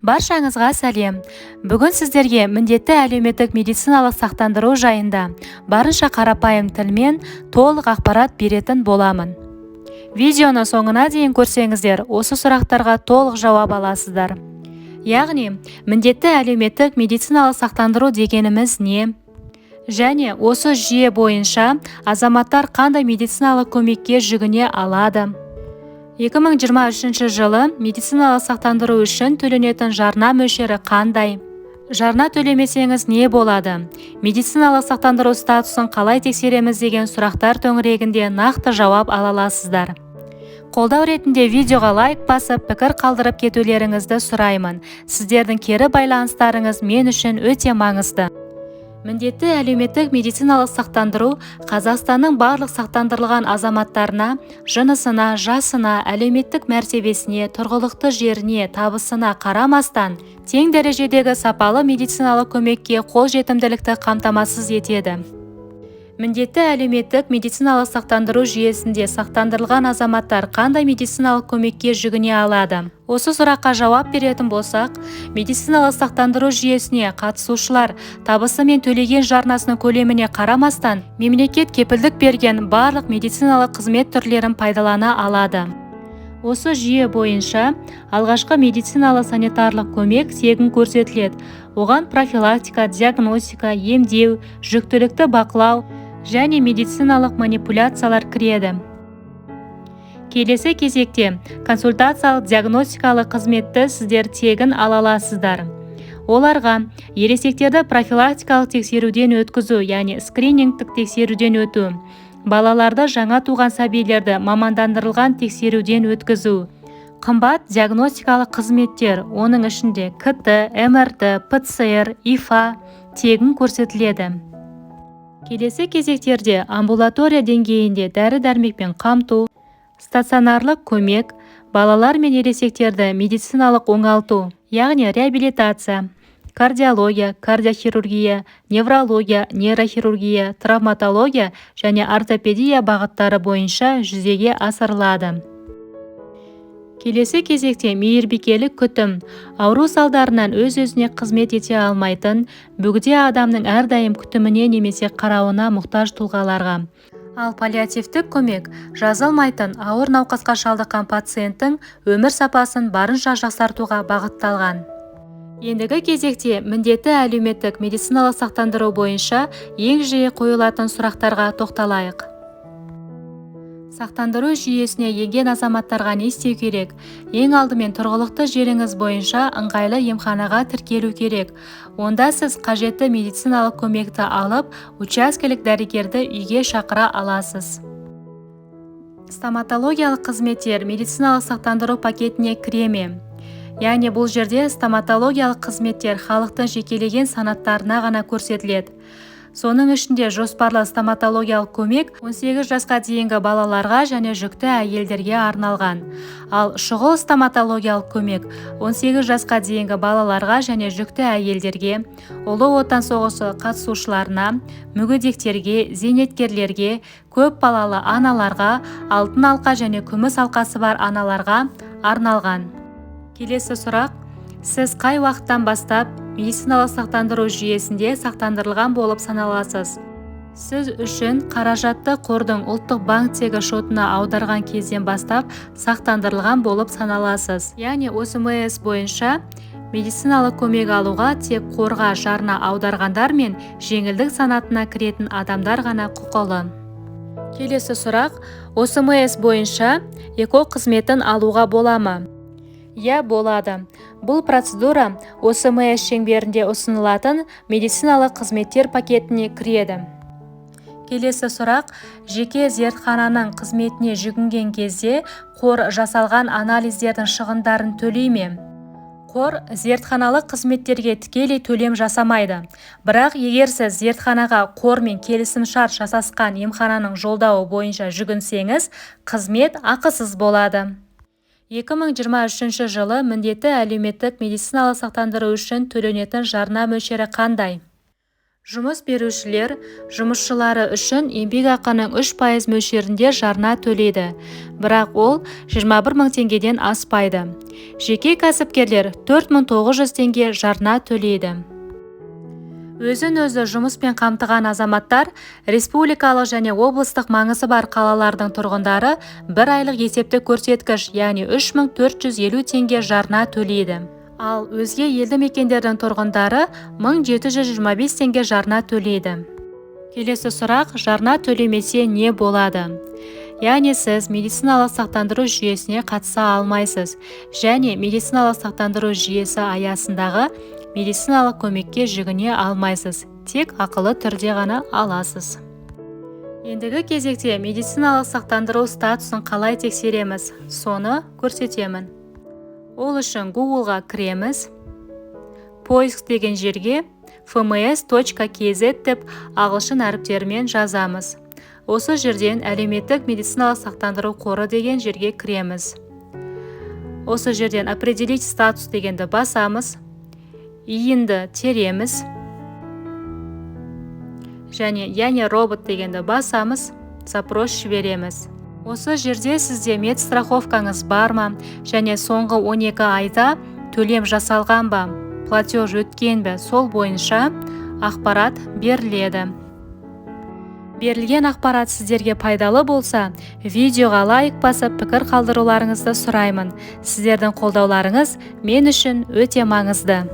Баршаңызға сәлем. Бүгін сіздерге міндетті әлеуметтік медициналық сақтандыру жайында барынша қарапайым тілмен толық ақпарат беретін боламын. Видеоны соңына дейін көрсеңіздер, осы сұрақтарға толық жауап аласыздар. Яғни, міндетті әлеуметтік медициналық сақтандыру дегеніміз не? Және осы жүйе бойынша азаматтар қандай медициналық көмекке жүгіне алады? 2023 жылы медициналық сақтандыру үшін төленетін жарна мөлшері қандай? Жарна төлемесеңіз не болады? Медициналық сақтандыру статусын қалай тексереміз деген сұрақтар төңірегінде нақты жауап ала аласыздар. Қолдау ретінде видеоға лайк басып, пікір қалдырып кетулеріңізді сұраймын. Сіздердің кері байланыстарыңыз мен үшін өте маңызды. Міндетті әлеуметтік медициналық сақтандыру Қазақстанның барлық сақтандырылған азаматтарына, жынысына, жасына, әлеуметтік мәртебесіне, тұрғылықты жеріне, табысына қарамастан, тең дәрежедегі сапалы медициналық көмекке қолжетімділікті қамтамасыз етеді. Міндетті әлеуметтік медициналық сақтандыру жүйесінде сақтандырылған азаматтар қандай медициналық көмекке жүгіне алады? Осы сұраққа жауап беретін болсақ, медициналық сақтандыру жүйесіне қатысушылар табысы мен төлеген жарнасының көлеміне қарамастан, мемлекет кепілдік берген барлық медициналық қызмет түрлерін пайдалана алады. Осы жүйе бойынша алғашқы медициналық санитарлық көмек тегін көрсетіледі. Оған профилактика, диагностика, емдеу, жүктілікті бақылау және медициналық манипуляциялар кіреді. Келесі кезекте консультациялық диагностикалық қызметті сіздер тегін ала аласыздар. Оларға ересектерді профилактикалық тексеруден өткізу, яғни скринингтік тексеруден өту, балаларды жаңа туған сәбилерді мамандандырылған тексеруден өткізу, қымбат диагностикалық қызметтер, оның ішінде КТ, МРТ, ПЦР, ИФА тегін көрсетіледі. Келесі кезектерде амбулатория деңгейінде дәрі-дәрмекпен қамту, стационарлық көмек, балалар мен ересектерді медициналық оңалту, яғни реабилитация, кардиология, кардиохирургия, неврология, нейрохирургия, травматология және ортопедия бағыттары бойынша жүзеге асырылады. Келесі кезекте мейірбикелік күтім, ауру салдарынан өз-өзіне қызмет ете алмайтын, бөгде адамның әрдайым күтіміне немесе қарауына мұқтаж тұлғаларға. Ал паллиативтік көмек жазылмайтын ауыр науқасқа шалдыққан пациенттің өмір сапасын барынша жақсартуға бағытталған. Ендігі кезекте міндетті әлеуметтік медициналық сақтандыру бойынша ең жиі қойылатын сұрақтарға тоқталайық. Сақтандыру жүйесіне енген азаматтарға не істеу керек? Ең алдымен тұрғылықты жеріңіз бойынша ыңғайлы емханаға тіркелу керек. Онда сіз қажетті медициналық көмекті алып, учаскелік дәрігерді үйге шақыра аласыз. Стоматологиялық қызметтер медициналық сақтандыру пакетіне кіре ме? Яғни бұл жерде стоматологиялық қызметтер халықтың жекелеген санаттарына ғана көрсетіледі. Соның ішінде жоспарлы стоматологиялық көмек 18 жасқа дейінгі балаларға және жүкті әйелдерге арналған. Ал шұғыл стоматологиялық көмек 18 жасқа дейінгі балаларға және жүкті әйелдерге, Ұлы Отан соғысы қатысушыларына, мүгедектерге, зейнеткерлерге, көп балалы аналарға, алтын алқа және күміс алқасы бар аналарға арналған. Келесі сұрақ: сіз қай уақыттан бастап медициналық сақтандыру жүйесінде сақтандырылған болып саналасыз? Сіз үшін қаражатты қордың ұлттық банктегі шотына аударған кезден бастап сақтандырылған болып саналасыз. Яғни ОСМС бойынша медициналық көмек алуға тек қорға жарна аударғандар мен жеңілдік санатына кіретін адамдар ғана құқылы. Келесі сұрақ: ОСМС бойынша ЭКО қызметін алуға бола ма? Иә, болады. Бұл процедура ОСМС шеңберінде ұсынылатын медициналық қызметтер пакетіне кіреді. Келесі сұрақ: жеке зертхананың қызметіне жүгінген кезде қор жасалған анализдердің шығындарын төлей ме? Қор зертханалық қызметтерге тікелей төлем жасамайды. Бірақ егер сіз зертханаға қормен келісімшарт жасасқан емхананың жолдауы бойынша жүгінсеңіз, қызмет ақысыз болады. 2023 жылы міндетті әлеуметтік медициналық сақтандыру үшін төленетін жарна мөлшері қандай? Жұмыс берушілер жұмысшылары үшін еңбекақының 3% мөлшерінде жарна төлейді, бірақ ол 21 мың теңгеден аспайды. Жеке кәсіпкерлер 4900 теңге жарна төлейді. Өзін-өзі жұмыспен қамтыған азаматтар республикалық және облыстық маңызы бар қалалардың тұрғындары бір айлық есептік көрсеткіш, яғни 3450 теңге жарна төлейді. Ал өзге елді мекендердің тұрғындары 1725 теңге жарна төлейді. Келесі сұрақ: жарна төлемесе не болады? Яғни сіз медициналық сақтандыру жүйесіне қатыса алмайсыз және медициналық сақтандыру жүйесі аясындағы медициналық көмекке жүгіне алмайсыз, тек ақылы түрде ғана аласыз. Ендігі кезекте медициналық сақтандыру статусын қалай тексереміз, соны көрсетемін. Ол үшін Google-ға кіреміз, поиск деген жерге fms.kz деп ағылшын әріптерімен жазамыз. Осы жерден әлеуметтік медициналық сақтандыру қоры деген жерге кіреміз. Осы жерден определить статус дегенді басамыз, иінді тереміз және яғни робот дегенді басамыз, запрос жібереміз. Осы жерде сізде медстраховкаңыз бар ма және соңғы 12 айда төлем жасалған ба, платеж өткен бе, сол бойынша ақпарат беріледі. Берілген ақпарат сіздерге пайдалы болса, видеоға лайк басып пікір қалдыруларыңызды сұраймын. Сіздердің қолдауларыңыз мен үшін өте маңызды.